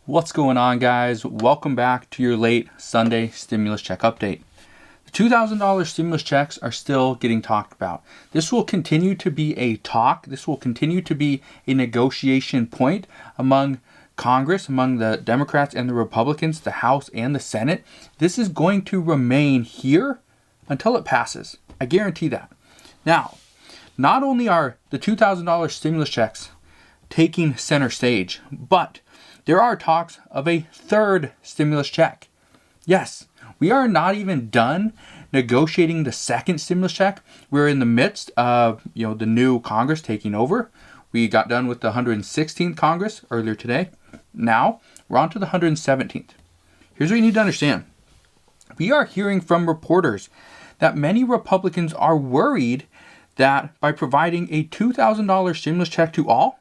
What's going on, guys? Welcome back to your late Sunday stimulus check update. The $2,000 stimulus checks are still getting talked about. This will continue to be a talk. This will continue to be a negotiation point among Congress, among the Democrats and the Republicans, the House and the Senate. This is going to remain here until it passes. I guarantee that. Now, not only are the $2,000 stimulus checks taking center stage, but there are talks of a third stimulus check. Yes, we are not even done negotiating the second stimulus check. We're in the midst of, the new Congress taking over. We got done with the 116th Congress earlier today. Now we're on to the 117th. Here's what you need to understand. We are hearing from reporters that many Republicans are worried that by providing a $2,000 stimulus check to all,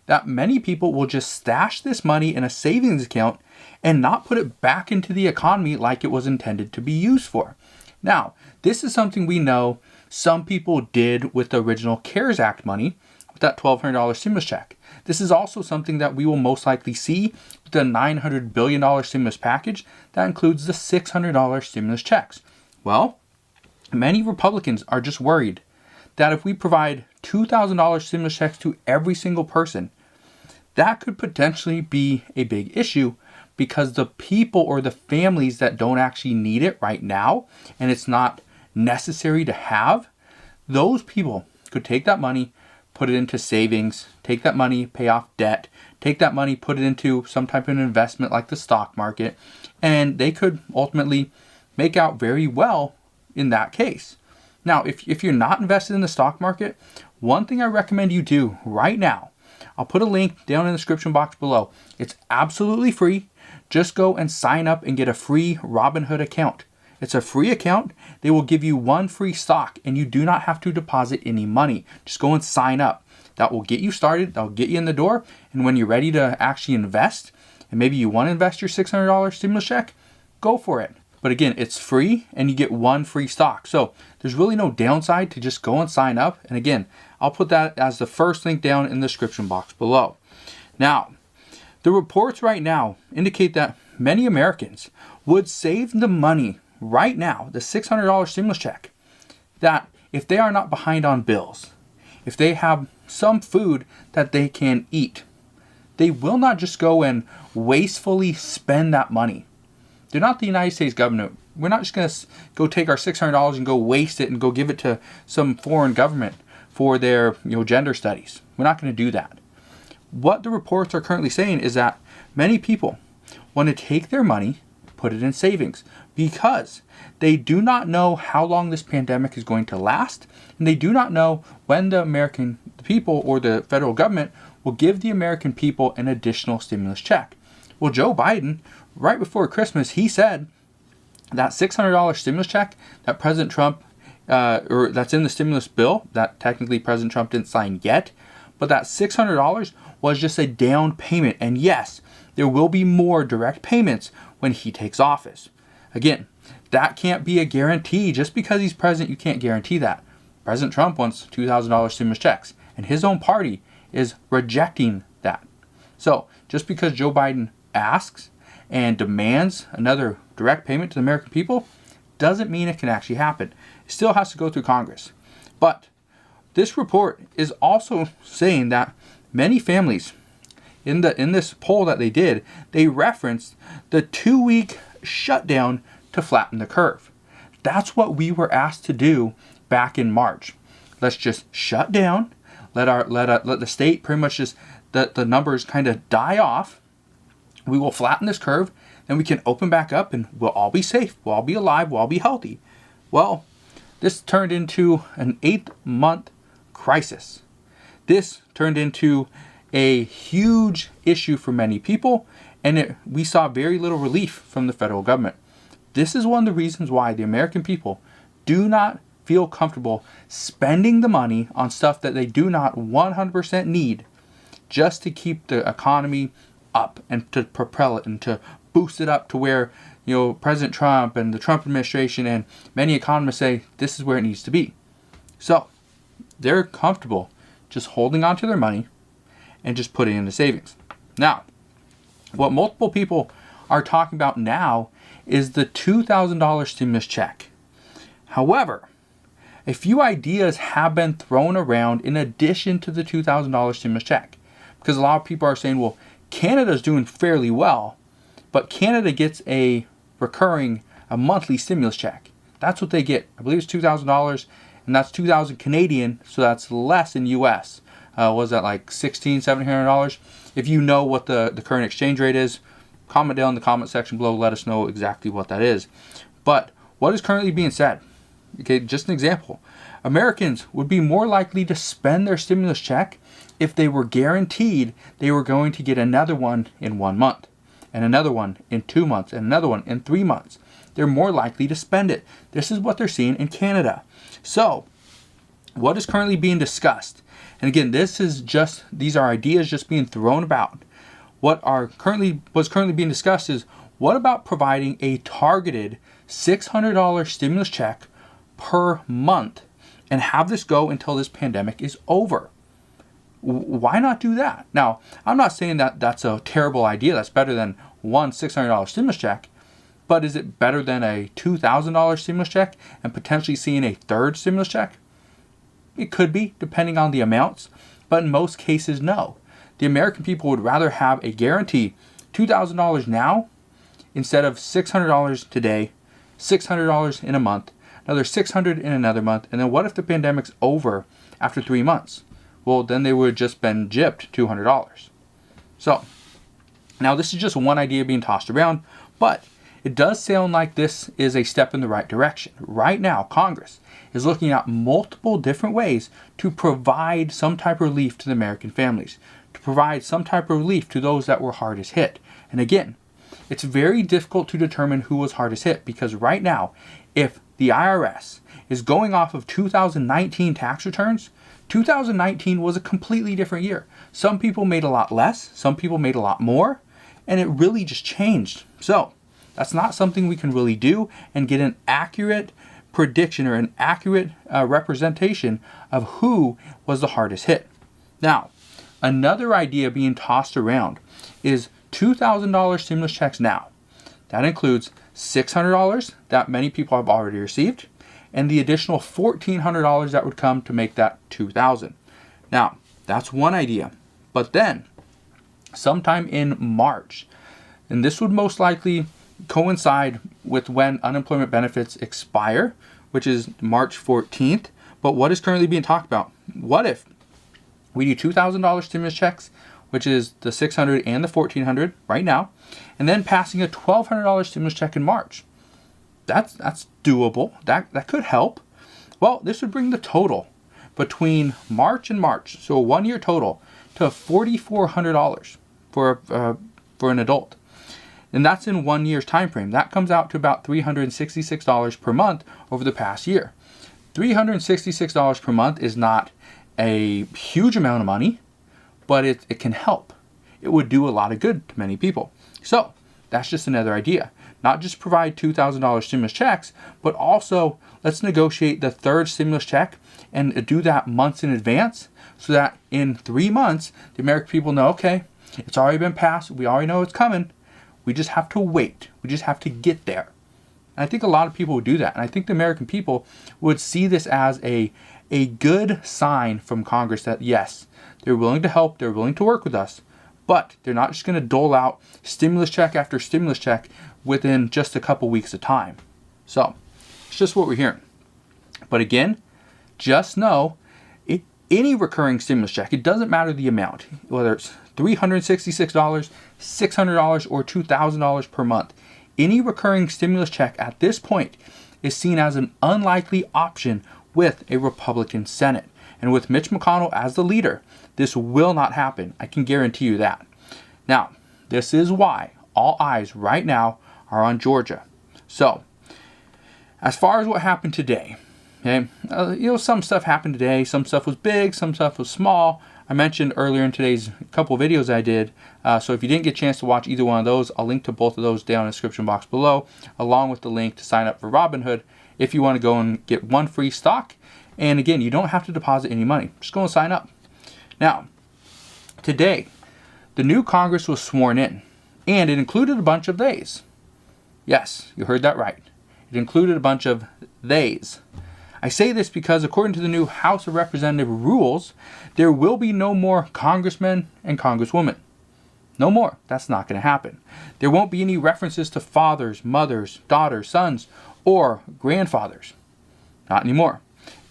that many people will just stash this money in a savings account and not put it back into the economy like it was intended to be used for. Now, this is something we know some people did with the original CARES Act money, with that $1,200 stimulus check. This is also something that we will most likely see with the $900 billion stimulus package that includes the $600 stimulus checks. Well, many Republicans are just worried that if we provide $2,000 stimulus checks to every single person, that could potentially be a big issue because the people or the families that don't actually need it right now and it's not necessary to have, those people could take that money, put it into savings, take that money, pay off debt, take that money, put it into some type of investment like the stock market, and they could ultimately make out very well in that case. Now, if you're not invested in the stock market, one thing I recommend you do right now, I'll put a link down in the description box below. It's absolutely free. Just go and sign up and get a free Robinhood account. It's a free account. They will give you one free stock and you do not have to deposit any money. Just go and sign up. That will get you started. That'll get you in the door. And when you're ready to actually invest, and maybe you want to invest your $600 stimulus check, go for it. But again, it's free and you get one free stock. So there's really no downside to just go and sign up. And again, I'll put that as the first link down in the description box below. Now, the reports right now indicate that many Americans would save the money right now, the $600 stimulus check, that if they are not behind on bills, if they have some food that they can eat, they will not just go and wastefully spend that money. They're not the United States government. We're not just going to go take our $600 and go waste it and go give it to some foreign government for their gender studies. We're not going to do that. What the reports are currently saying is that many people want to take their money, put it in savings, because they do not know how long this pandemic is going to last, and they do not know when the American people or the federal government will give the American people an additional stimulus check. Well, Joe Biden, right before Christmas, he said that $600 stimulus check that President Trump, or that's in the stimulus bill that technically President Trump didn't sign yet, but that $600 was just a down payment. And yes, there will be more direct payments when he takes office. Again, that can't be a guarantee. Just because he's president, you can't guarantee that. President Trump wants $2,000 stimulus checks, and his own party is rejecting that. So just because Joe Biden asks and demands another direct payment to the American people doesn't mean it can actually happen. It still has to go through Congress. But this report is also saying that many families in this poll that they did, they referenced the 2-week shutdown to flatten the curve. That's what we were asked to do back in March. Let's just shut down, let the state pretty much just the numbers kind of die off. We will flatten this curve, then we can open back up and we'll all be safe. We'll all be alive. We'll all be healthy. Well, this turned into an 8-month crisis. This turned into a huge issue for many people, and we saw very little relief from the federal government. This is one of the reasons why the American people do not feel comfortable spending the money on stuff that they do not 100% need just to keep the economy up and to propel it and to boost it up to where President Trump and the Trump administration and many economists say this is where it needs to be. So they're comfortable just holding on to their money and just putting it into savings. Now, What multiple people are talking about now is the $2,000 stimulus check. However, a few ideas have been thrown around in addition to the $2,000 stimulus check. Because a lot of people are saying, well, Canada's doing fairly well, but Canada gets a monthly stimulus check. That's what they get. I believe it's $2,000, and that's $2,000 Canadian, so that's less in US. Was that like $1,600, $1,700? If you know what the current exchange rate is, comment down in the comment section below. Let us know exactly what that is. But what is currently being said? Okay, just an example. Americans would be more likely to spend their stimulus check if they were guaranteed they were going to get another one in 1 month, and another one in 2 months, and another one in 3 months. They're more likely to spend it. This is what they're seeing in Canada. So, what is currently being discussed? And again, these are ideas just being thrown about. What's currently being discussed is, what about providing a targeted $600 stimulus check per month and have this go until this pandemic is over? Why not do that? Now, I'm not saying that that's a terrible idea. That's better than one $600 stimulus check. But is it better than a $2,000 stimulus check and potentially seeing a third stimulus check? It could be, depending on the amounts. But in most cases, no. The American people would rather have a guarantee $2,000 now instead of $600 today, $600 in a month, another $600 in another month. And then what if the pandemic's over after 3 months? Well, then they would have just been gypped $200. So, now this is just one idea being tossed around, but it does sound like this is a step in the right direction. Right now, Congress is looking at multiple different ways to provide some type of relief to the American families, to provide some type of relief to those that were hardest hit. And again, it's very difficult to determine who was hardest hit, because right now, if the IRS is going off of 2019 tax returns, 2019 was a completely different year. Some people made a lot less, some people made a lot more, and it really just changed. So, that's not something we can really do and get an accurate prediction or an accurate representation of who was the hardest hit. Now, another idea being tossed around is $2,000 stimulus checks now. That includes $600 that many people have already received, and the additional $1,400 that would come to make that $2,000. Now, that's one idea. But then, sometime in March, and this would most likely coincide with when unemployment benefits expire, which is March 14th. But what is currently being talked about? What if we do $2,000 stimulus checks, which is the $600 and the $1,400 right now, and then passing a $1,200 stimulus check in March? That's doable. That could help. Well, this would bring the total between March and March, so a 1 year total, to $4,400 for an adult. And that's in 1 year's time frame. That comes out to about $366 per month over the past year. $366 per month is not a huge amount of money, but it can help. It would do a lot of good to many people. So that's just another idea. Not just provide $2,000 stimulus checks, but also let's negotiate the third stimulus check and do that months in advance, so that in 3 months, the American people know, okay, it's already been passed. We already know it's coming. We just have to wait. We just have to get there. And I think a lot of people would do that. And I think the American people would see this as a good sign from Congress that, yes, they're willing to help, they're willing to work with us, but they're not just going to dole out stimulus check after stimulus check within just a couple weeks of time. So, it's just what we're hearing. But again, just know, any recurring stimulus check, it doesn't matter the amount, whether it's $366, $600, or $2,000 per month. Any recurring stimulus check at this point is seen as an unlikely option with a Republican Senate. And with Mitch McConnell as the leader, this will not happen. I can guarantee you that. Now, this is why all eyes right now are on Georgia. So, as far as what happened today, okay, some stuff happened today. Some stuff was big, some stuff was small. I mentioned earlier in today's couple videos I did. So if you didn't get a chance to watch either one of those, I'll link to both of those down in the description box below, along with the link to sign up for Robinhood if you want to go and get one free stock. And again, you don't have to deposit any money. Just go and sign up. Now, today, the new Congress was sworn in. And it included a bunch of theys. Yes, you heard that right. It included a bunch of theys. I say this because according to the new House of Representative rules, there will be no more congressmen and congresswomen. No more. That's not going to happen. There won't be any references to fathers, mothers, daughters, sons, or grandfathers. Not anymore.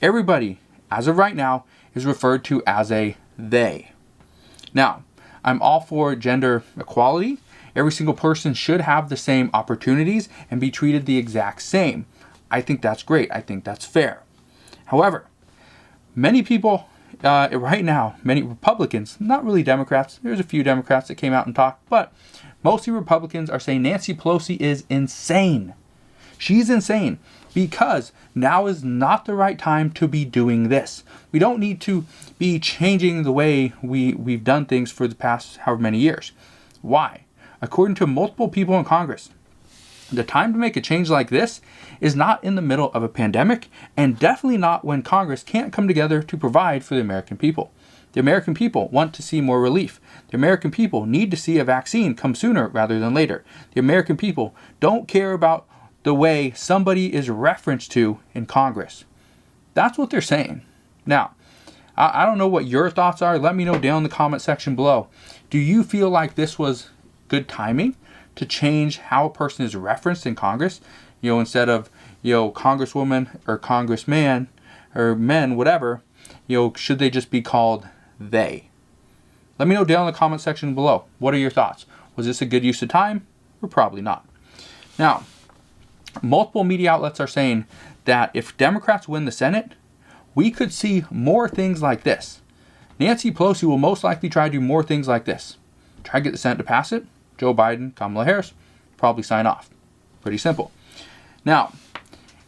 Everybody, as of right now, is referred to as a they. Now, I'm all for gender equality. Every single person should have the same opportunities and be treated the exact same. I think that's great. I think that's fair. However, many people right now, many Republicans, not really Democrats, there's a few Democrats that came out and talked, but mostly Republicans are saying Nancy Pelosi is insane. She's insane because now is not the right time to be doing this. We don't need to be changing the way we've done things for the past however many years. Why? According to multiple people in Congress, the time to make a change like this is not in the middle of a pandemic, and definitely not when Congress can't come together to provide for the American people. The American people want to see more relief. The American people need to see a vaccine come sooner rather than later. The American people don't care about the way somebody is referenced to in Congress. That's what they're saying. Now, I don't know what your thoughts are. Let me know down in the comment section below. Do you feel like this was good timing to change how a person is referenced in Congress? Instead of, congresswoman or congressman or men, whatever, should they just be called they? Let me know down in the comment section below. What are your thoughts? Was this a good use of time? Or probably not. Now, multiple media outlets are saying that if Democrats win the Senate, we could see more things like this. Nancy Pelosi will most likely try to do more things like this. Try to get the Senate to pass it. Joe Biden, Kamala Harris, probably sign off. Pretty simple. Now,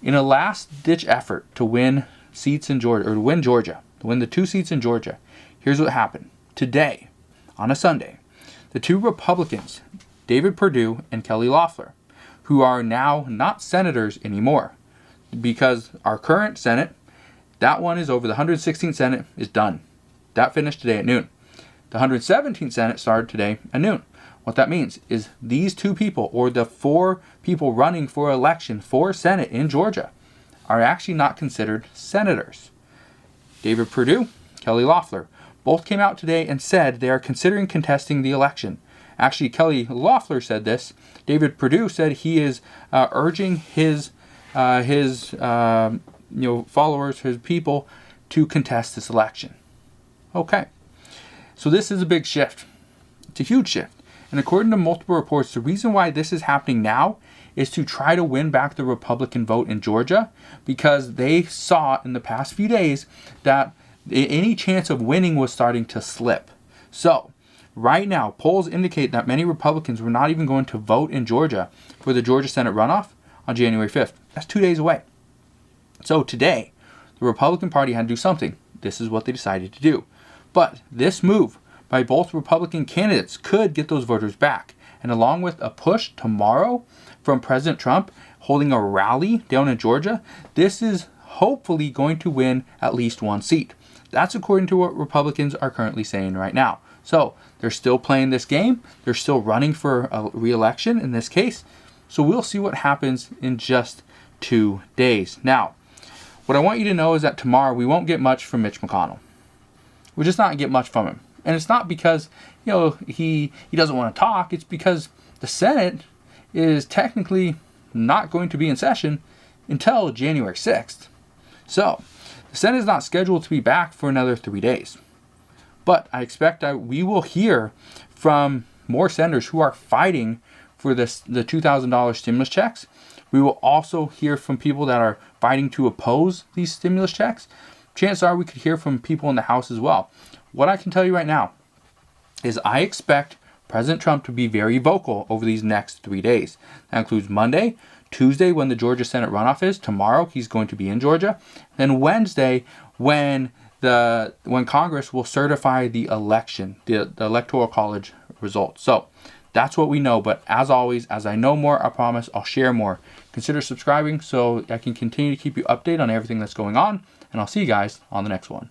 in a last-ditch effort to win seats in Georgia, or to win Georgia, to win the 2 seats in Georgia, here's what happened. Today, on a Sunday, the 2 Republicans, David Perdue and Kelly Loeffler, who are now not senators anymore, because our current Senate, that one is over. The 116th Senate is done. That finished today at noon. The 117th Senate started today at noon. What that means is these 2 people, or the 4 people running for election for Senate in Georgia, are actually not considered senators. David Perdue, Kelly Loeffler, both came out today and said they are considering contesting the election. Actually, Kelly Loeffler said this. David Perdue said he is urging his followers, his people, to contest this election. Okay, so this is a big shift. It's a huge shift. And according to multiple reports, the reason why this is happening now is to try to win back the Republican vote in Georgia, because they saw in the past few days that any chance of winning was starting to slip. So, right now, polls indicate that many Republicans were not even going to vote in Georgia for the Georgia Senate runoff on January 5th. That's 2 days away. So today, the Republican Party had to do something. This is what they decided to do. But this move by both Republican candidates could get those voters back. And along with a push tomorrow from President Trump holding a rally down in Georgia, this is hopefully going to win at least 1 seat. That's according to what Republicans are currently saying right now. So they're still playing this game. They're still running for a re-election in this case. So we'll see what happens in just 2 days. Now, what I want you to know is that tomorrow we won't get much from Mitch McConnell. We're just not going to get much from him. And it's not because, he doesn't want to talk. It's because the Senate is technically not going to be in session until January 6th. So, the Senate is not scheduled to be back for another 3 days. But I expect we will hear from more senators who are fighting for the $2,000 stimulus checks. We will also hear from people that are fighting to oppose these stimulus checks. Chances are we could hear from people in the House as well. What I can tell you right now is I expect President Trump to be very vocal over these next 3 days. That includes Monday, Tuesday when the Georgia Senate runoff is. Tomorrow he's going to be in Georgia. Then Wednesday when Congress will certify the election, the Electoral College results. So that's what we know. But as always, as I know more, I promise I'll share more. Consider subscribing so I can continue to keep you updated on everything that's going on. And I'll see you guys on the next one.